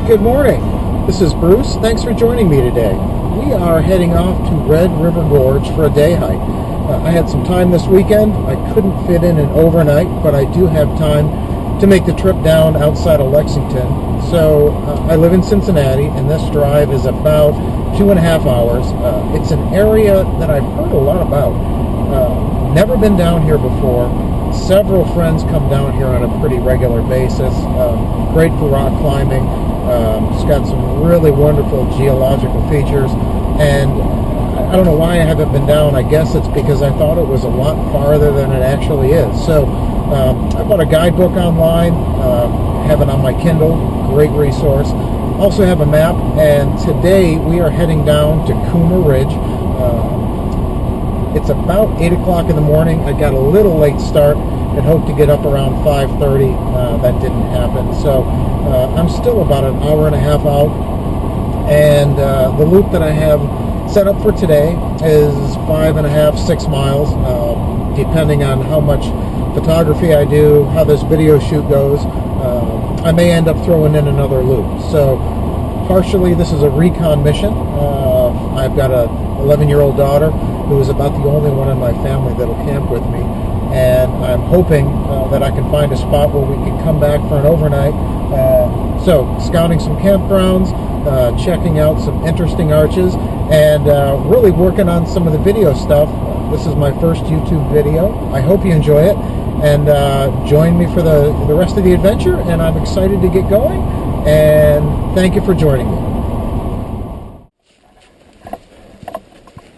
Good morning. This is Bruce. Thanks for joining me today. We are heading off to Red River Gorge for a day hike. I had some time this weekend. I couldn't fit in an overnight, but I do have time to make the trip down outside of Lexington. So I live in Cincinnati, and this drive is about 2.5 hours. It's an area that I've heard a lot about. Never been down here before. Several friends come down here on a pretty regular basis. Great for rock climbing. It's got some really wonderful geological features, and I don't know why I haven't been down. I guess it's because I thought it was a lot farther than it actually is. So I bought a guidebook online, have it on my Kindle, great resource. Also have a map, and today we are heading down to Koomer Ridge. It's about 8 o'clock in the morning. I got a little late start and hoped to get up around 5:30. That didn't happen. So I'm still about an hour and a half out. And the loop that I have set up for today is 5.5, 6 miles, depending on how much photography I do, how this video shoot goes. I may end up throwing in another loop. So partially this is a recon mission. I've got a 11-year-old daughter who is about the only one in my family that'll camp with me, and I'm hoping that I can find a spot where we can come back for an overnight. So scouting some campgrounds, checking out some interesting arches, and really working on some of the video stuff. This is my first YouTube video. I hope you enjoy it, and join me for the rest of the adventure, and I'm excited to get going, and thank you for joining me.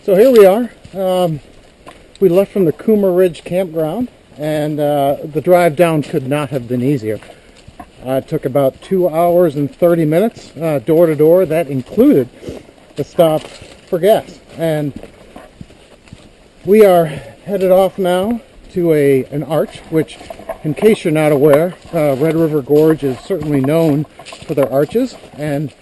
So here we are. We left from the Koomer Ridge campground, and the drive down could not have been easier. It took about 2 hours and 30 minutes door to door. That included a stop for gas. And we are headed off now to an arch, which, in case you're not aware, Red River Gorge is certainly known for their arches. And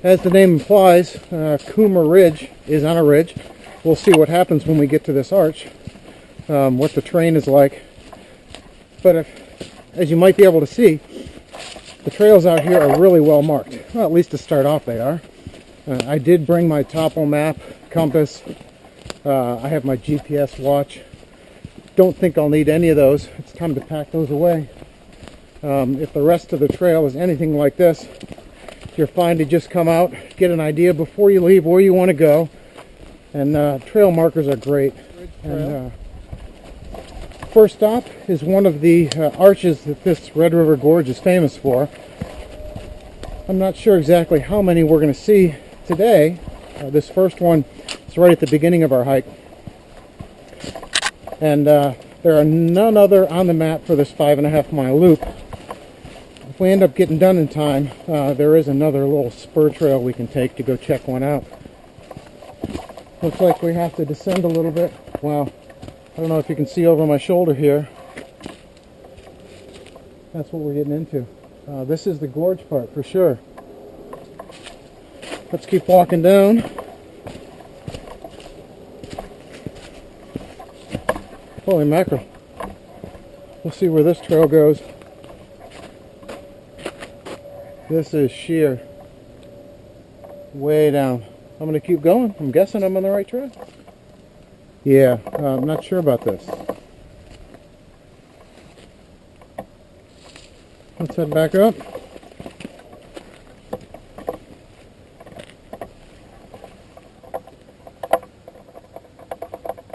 as the name implies, Koomer Ridge is on a ridge. We'll see what happens when we get to this arch, what the terrain is like. But as you might be able to see, the trails out here are really well marked. Well, at least to start off they are. I did bring my topo map, compass. I have my GPS watch. Don't think I'll need any of those. It's time to pack those away. If the rest of the trail is anything like this, you're fine to just come out, get an idea before you leave where you want to go. And trail markers are great. And first stop is one of the arches that this Red River Gorge is famous for. I'm not sure exactly how many we're going to see today. This first one is right at the beginning of our hike. And there are none other on the map for this 5.5 mile loop. If we end up getting done in time, there is another little spur trail we can take to go check one out. Looks like we have to descend a little bit. Wow, I don't know if you can see over my shoulder here. That's what we're getting into. This is the gorge part for sure. Let's keep walking down. Holy mackerel. We'll see where this trail goes. This is sheer. Way down. I'm going to keep going. I'm guessing I'm on the right track. Yeah, I'm not sure about this. Let's head back up.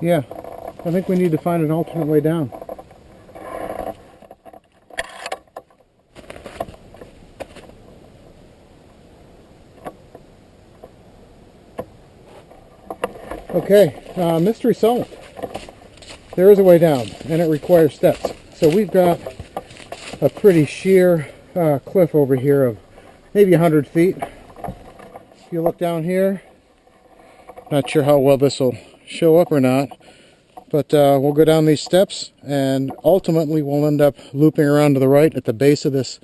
Yeah, I think we need to find an alternate way down. Okay, mystery solved. There is a way down, and it requires steps. So we've got a pretty sheer cliff over here of maybe 100 feet. If you look down here, not sure how well this will show up or not, but we'll go down these steps, and ultimately we'll end up looping around to the right at the base of this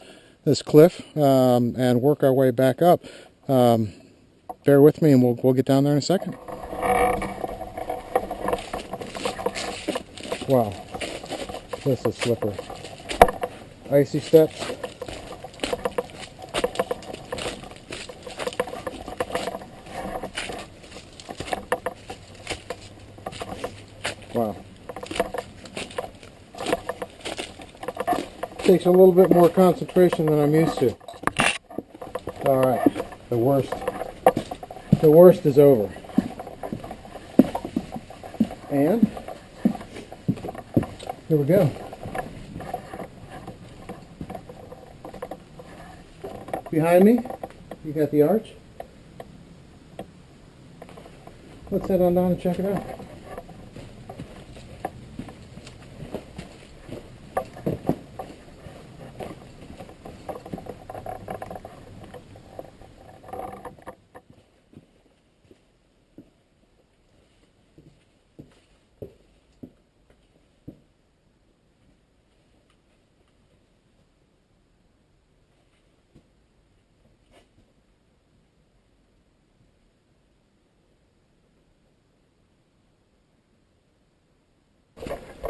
cliff and work our way back up. Bear with me, and we'll get down there in a second. Wow, this is slippery. Icy steps. Takes a little bit more concentration than I'm used to. Alright, the worst is over. And here we go. Behind me, you got the arch. Let's head on down and check it out.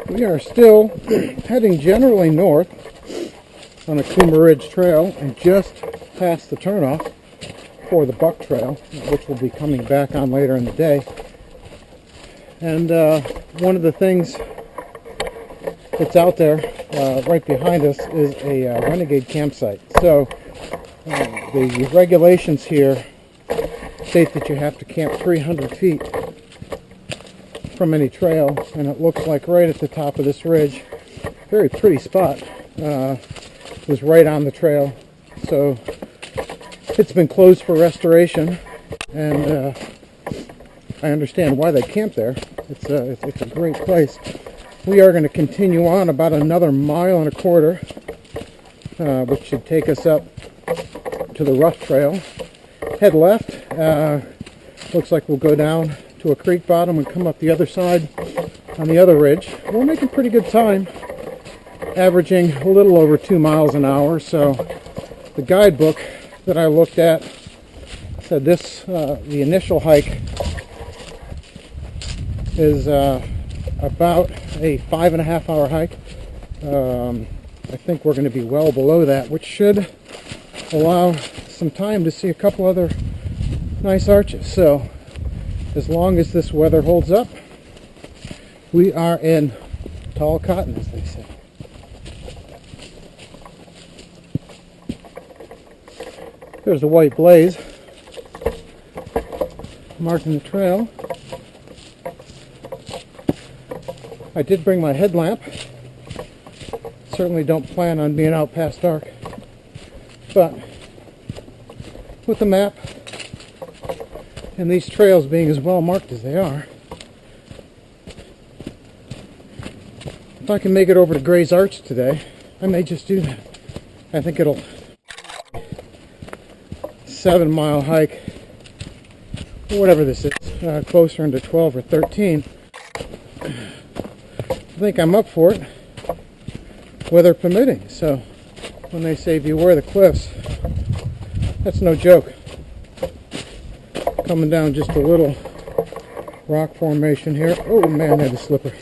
We are still heading generally north on the Koomer Ridge Trail and just past the turnoff for the Buck Trail, which we'll be coming back on later in the day. And one of the things that's out there right behind us is a renegade campsite. So the regulations here state that you have to camp 300 feet from any trail, and it looks like right at the top of this ridge, very pretty spot, was right on the trail. So it's been closed for restoration, and I understand why they camp there. It's a great place. We are going to continue on about another 1.25 miles, which should take us up to the rough trail. Head left. Looks like we'll go down to a creek bottom and come up the other side on the other ridge. We're making pretty good time, averaging a little over 2 miles an hour. So the guidebook that I looked at said this, the initial hike is about a 5.5 hour hike. I think we're going to be well below that, which should allow some time to see a couple other nice arches. So as long as this weather holds up, we are in tall cotton, as they say. There's a white blaze marking the trail. I did bring my headlamp. Certainly don't plan on being out past dark. But with the map and these trails being as well marked as they are, if I can make it over to Gray's Arch today, I may just do that. I think it'll 7-mile hike, or whatever this is, closer into 12 or 13. I think I'm up for it, weather permitting. So when they say beware the cliffs, that's no joke. Coming down just a little rock formation here. Oh man, that is slippery.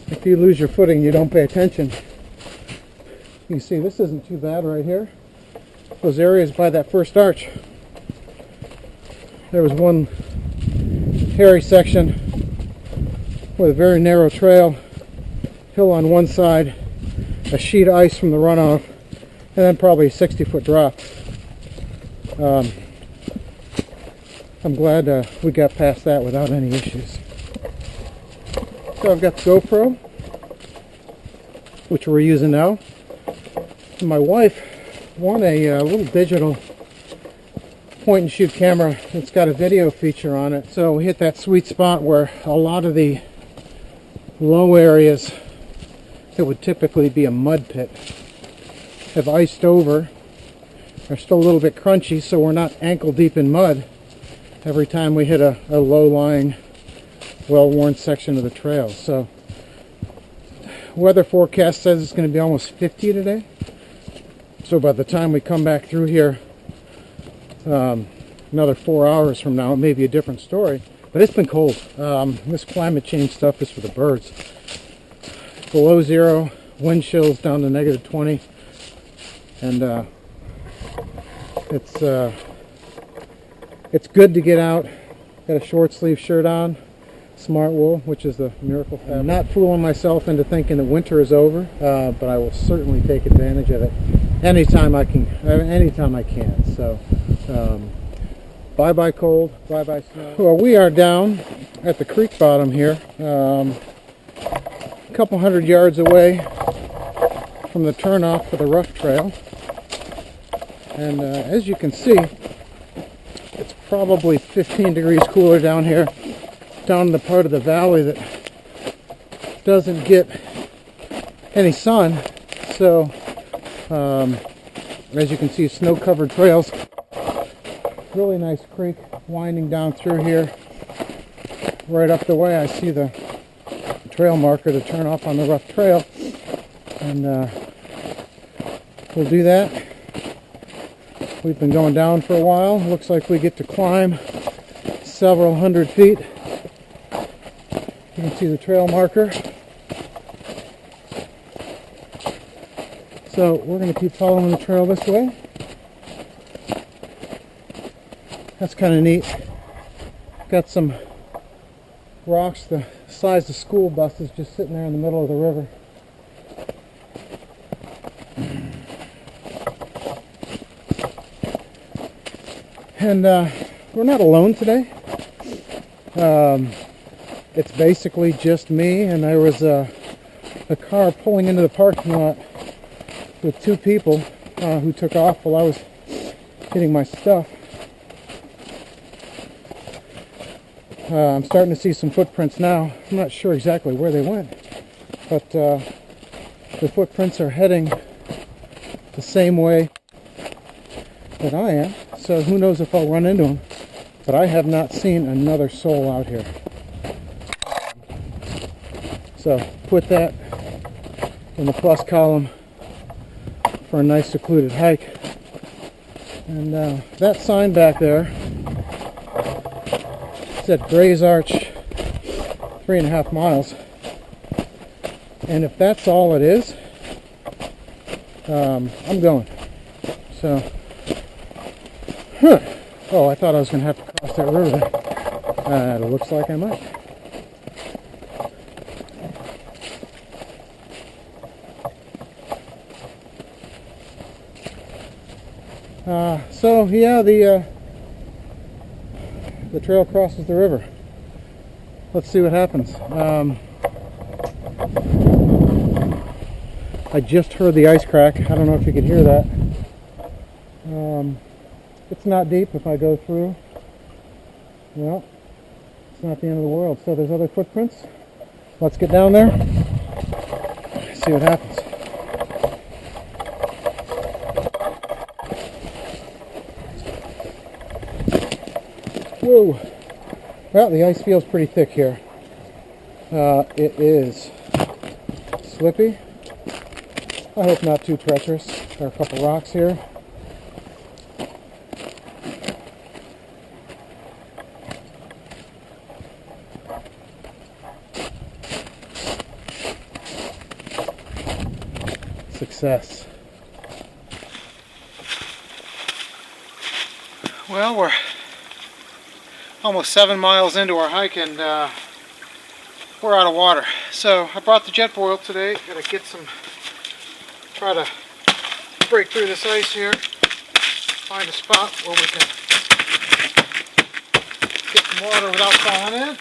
If you lose your footing, you don't pay attention. You see, this isn't too bad right here. Those areas by that first arch, there was one hairy section with a very narrow trail, hill on one side, a sheet of ice from the runoff, and then probably a 60-foot drop. I'm glad we got past that without any issues. So I've got the GoPro, which we're using now. And my wife won a little digital point and shoot camera that's got a video feature on it. So we hit that sweet spot where a lot of the low areas that would typically be a mud pit have iced over. They're still a little bit crunchy, so we're not ankle deep in mud every time we hit a low-lying, well-worn section of the trail. So weather forecast says it's going to be almost 50 today. So by the time we come back through here another 4 hours from now, it may be a different story. But it's been cold. This climate change stuff is for the birds. Below zero, wind chills down to -20, and it's good to get out. Got a short sleeve shirt on, smart wool, which is the miracle fabric. I'm not fooling myself into thinking that winter is over, but I will certainly take advantage of it anytime I can. So, bye-bye cold, bye-bye snow. Well, we are down at the creek bottom here, a couple hundred yards away from the turnoff for the rough trail. And as you can see, it's probably 15 degrees cooler down here, down in the part of the valley that doesn't get any sun. So as you can see, snow-covered trails. Really nice creek winding down through here. Right up the way I see the trail marker to turn off on the rough trail, and we'll do that. We've been going down for a while. Looks like we get to climb several hundred feet. You can see the trail marker. So we're going to keep following the trail this way. That's kind of neat. Got some rocks the size of school buses just sitting there in the middle of the river. And we're not alone today. It's basically just me, and there was a car pulling into the parking lot with two people who took off while I was getting my stuff. I'm starting to see some footprints now. I'm not sure exactly where they went, but the footprints are heading the same way that I am, so who knows if I'll run into them. But I have not seen another soul out here. So put that in the plus column for a nice secluded hike. And that sign back there said Gray's Arch 3.5 miles. And if that's all it is, I'm going. So, oh, I thought I was going to have to cross that river there. It looks like I might. So yeah, the trail crosses the river. Let's see what happens. I just heard the ice crack. I don't know if you could hear that. It's not deep if I go through. Well, it's not the end of the world. So there's other footprints. Let's get down there. See what happens. Whoa. Well, the ice feels pretty thick here. It is slippy. I hope not too treacherous. There are a couple rocks here. Success. Well, we're almost 7 miles into our hike, and we're out of water. So I brought the jet boil today. Gotta get some, try to break through this ice here, find a spot where we can get some water without falling in.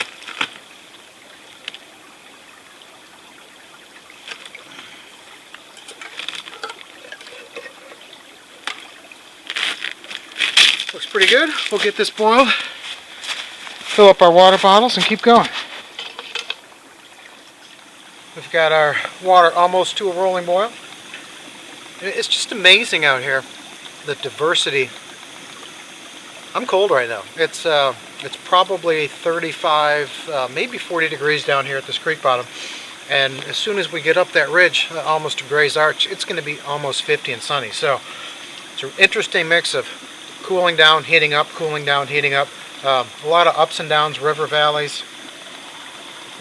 Looks pretty good. We'll get this boiled, fill up our water bottles, and keep going. We've got our water almost to a rolling boil. It's just amazing out here, the diversity. I'm cold right now. It's probably 35, maybe 40 degrees down here at this creek bottom. And as soon as we get up that ridge, almost to Gray's Arch, it's going to be almost 50 and sunny. So it's an interesting mix of cooling down, heating up, cooling down, heating up. A lot of ups and downs, river valleys,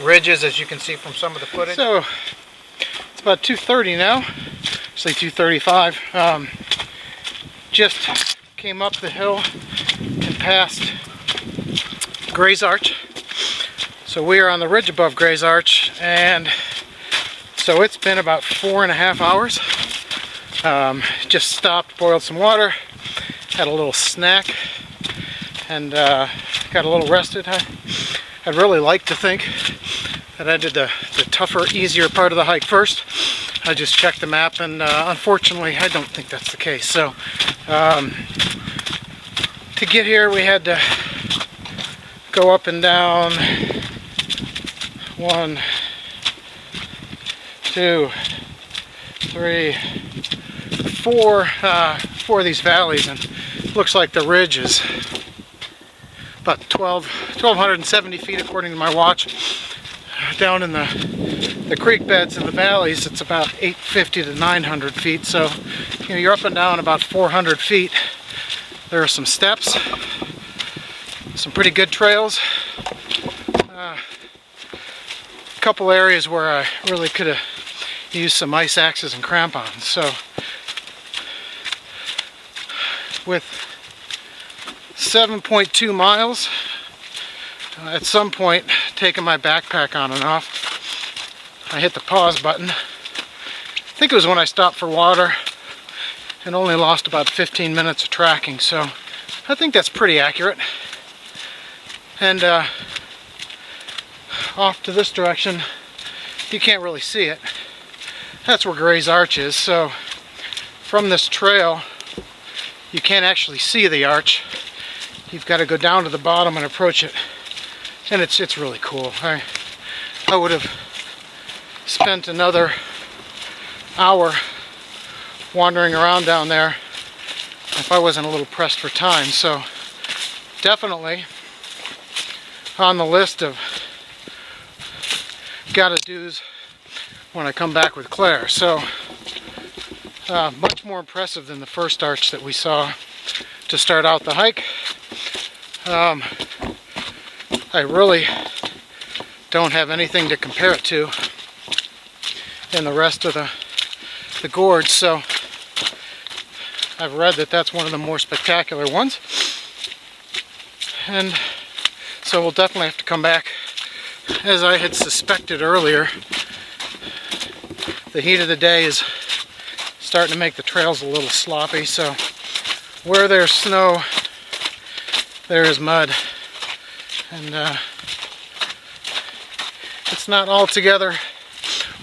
ridges, as you can see from some of the footage. So it's about 2:30 now, actually 2:35. Just came up the hill and passed Gray's Arch. So we are on the ridge above Gray's Arch, and so it's been about 4.5 hours. Just stopped, boiled some water, had a little snack, and got a little rested. I'd really like to think that I did the tougher, easier part of the hike first. I just checked the map, and unfortunately I don't think that's the case. So to get here we had to go up and down 1, 2, 3, 4 of these valleys, and it looks like the ridge is about 1,270 feet according to my watch. Down in the creek beds in the valleys, it's about 850 to 900 feet. So you're up and down about 400 feet. There are some steps, some pretty good trails. A couple areas where I really could have used some ice axes and crampons. So with 7.2 miles, at some point taking my backpack on and off, I hit the pause button. I think it was when I stopped for water and only lost about 15 minutes of tracking, so I think that's pretty accurate. And off to this direction, you can't really see it. That's where Gray's Arch is. So from this trail, you can't actually see the arch. You've got to go down to the bottom and approach it, and it's really cool. I would have spent another hour wandering around down there if I wasn't a little pressed for time. So definitely on the list of gotta do's when I come back with Claire. So much more impressive than the first arch that we saw to start out the hike. I really don't have anything to compare it to in the rest of the gorge, so I've read that that's one of the more spectacular ones, and so we'll definitely have to come back. As I had suspected earlier, the heat of the day is starting to make the trails a little sloppy, so where there's snow, there is mud, and it's not altogether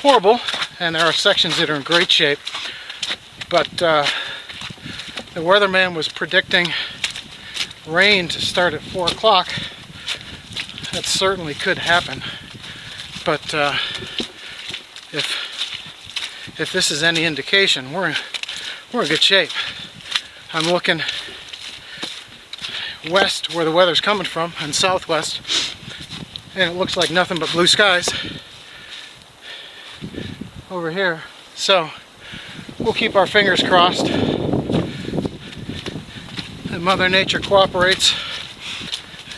horrible, and there are sections that are in great shape, but the weatherman was predicting rain to start at 4 o'clock. That certainly could happen, but if this is any indication, we're in good shape. I'm looking west where the weather's coming from, and southwest, and it looks like nothing but blue skies over here. So we'll keep our fingers crossed that Mother Nature cooperates,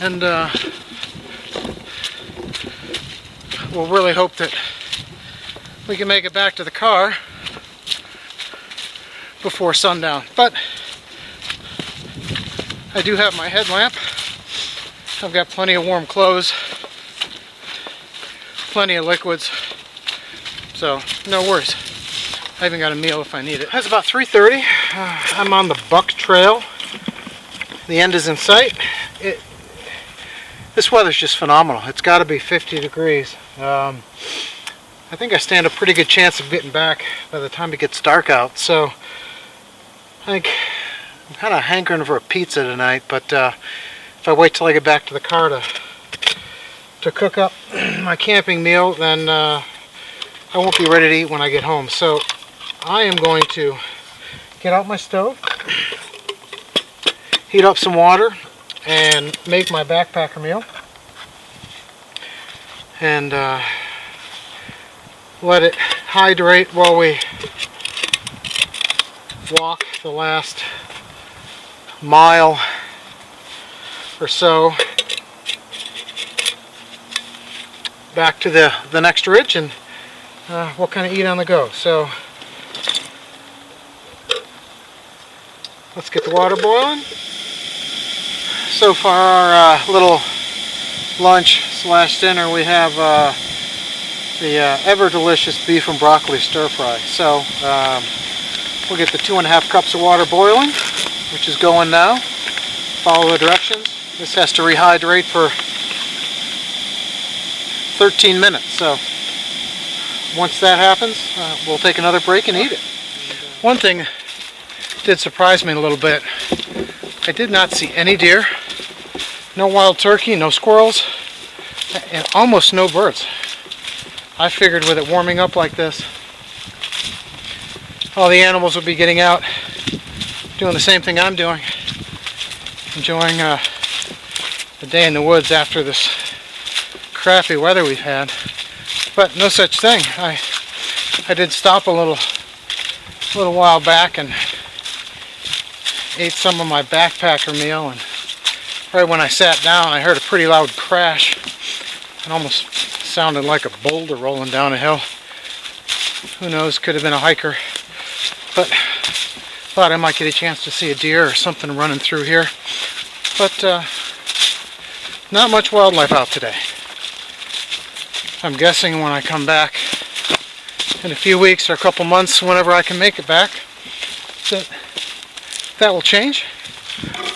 and we'll really hope that we can make it back to the car before sundown. But I do have my headlamp. I've got plenty of warm clothes, plenty of liquids, so no worries. I even got a meal if I need it. It's about 3:30. I'm on the Buck Trail. The end is in sight. This weather's just phenomenal. It's got to be 50 degrees. I think I stand a pretty good chance of getting back by the time it gets dark out. So I think I'm kind of hankering for a pizza tonight, but if I wait till I get back to the car to cook up my camping meal, then I won't be ready to eat when I get home. So I am going to get out my stove, heat up some water, and make my backpacker meal, and let it hydrate while we walk the last mile or so back to the next ridge, and we'll kind of eat on the go. So let's get the water boiling. So far our little lunch slash dinner we have the ever delicious beef and broccoli stir fry. So we'll get the 2.5 cups of water boiling, which is going now. Follow the directions. This has to rehydrate for 13 minutes. So once that happens, we'll take another break and eat it. One thing did surprise me a little bit. I did not see any deer, no wild turkey, no squirrels, and almost no birds. I figured with it warming up like this, all the animals would be getting out, doing the same thing I'm doing, enjoying the day in the woods after this crappy weather we've had. But no such thing. I did stop a little while back and ate some of my backpacker meal, and right when I sat down I heard a pretty loud crash. It almost sounded like a boulder rolling down a hill. Who knows, could have been a hiker, but thought I might get a chance to see a deer or something running through here. But not much wildlife out today. I'm guessing when I come back in a few weeks or a couple months, whenever I can make it back, that will change.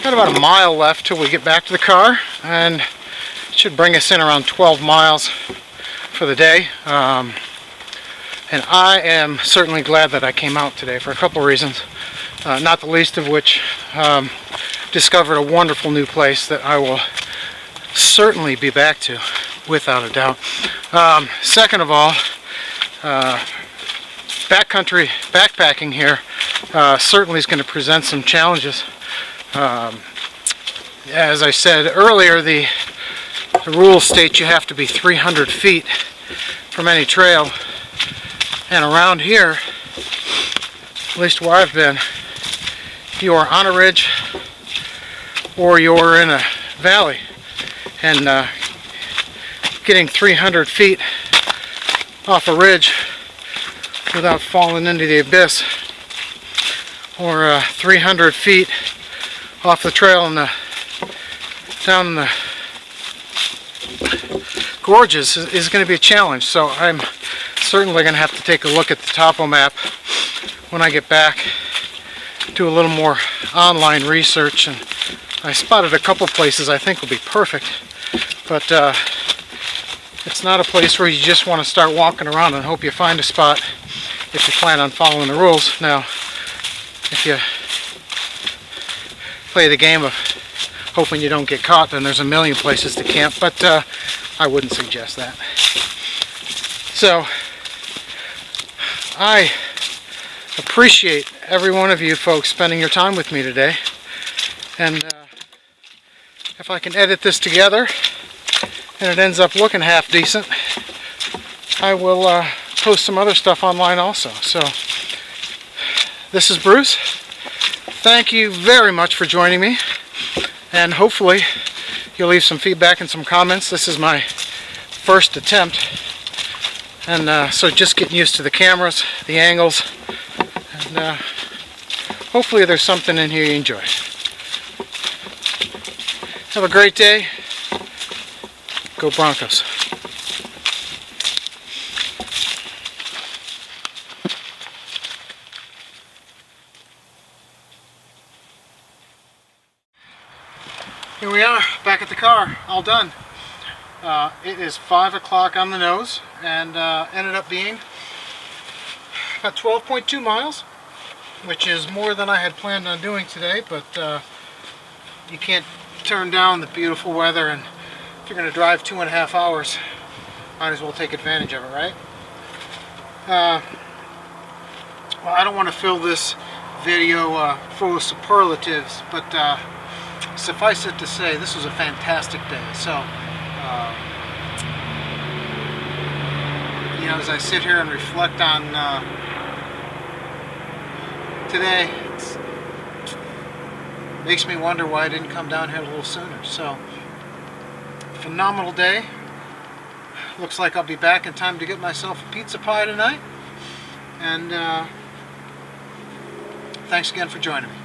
Got about a mile left till we get back to the car, and it should bring us in around 12 miles for the day. And I am certainly glad that I came out today for a couple reasons, not the least of which discovered a wonderful new place that I will certainly be back to, without a doubt. Second of all, backcountry backpacking here certainly is going to present some challenges. As I said earlier, the rules state you have to be 300 feet from any trail, and around here, at least where I've been, you are on a ridge or you're in a valley, and getting 300 feet off a ridge without falling into the abyss, or 300 feet off the trail in down in the gorges is going to be a challenge. So I'm certainly going to have to take a look at the topo map when I get back, do a little more online research, and I spotted a couple places I think will be perfect, but it's not a place where you just want to start walking around and hope you find a spot if you plan on following the rules. Now, if you play the game of hoping you don't get caught, then there's a million places to camp, but I wouldn't suggest that. So, I appreciate every one of you folks spending your time with me today, and if I can edit this together and it ends up looking half decent, I will post some other stuff online also. So, this is Bruce. Thank you very much for joining me, and hopefully you'll leave some feedback and some comments. This is my first attempt, and so just getting used to the cameras, the angles, and hopefully there's something in here you enjoy. Have a great day. Go Broncos. Here we are, back at the car, all done. It is 5 o'clock on the nose, and ended up being about 12.2 miles, which is more than I had planned on doing today, but you can't turn down the beautiful weather, and if you're going to drive 2.5 hours, might as well take advantage of it, right? Well, I don't want to fill this video full of superlatives, but suffice it to say, this was a fantastic day. So, you know, as I sit here and reflect on today, it makes me wonder why I didn't come down here a little sooner. So, phenomenal day. Looks like I'll be back in time to get myself a pizza pie tonight. And thanks again for joining me.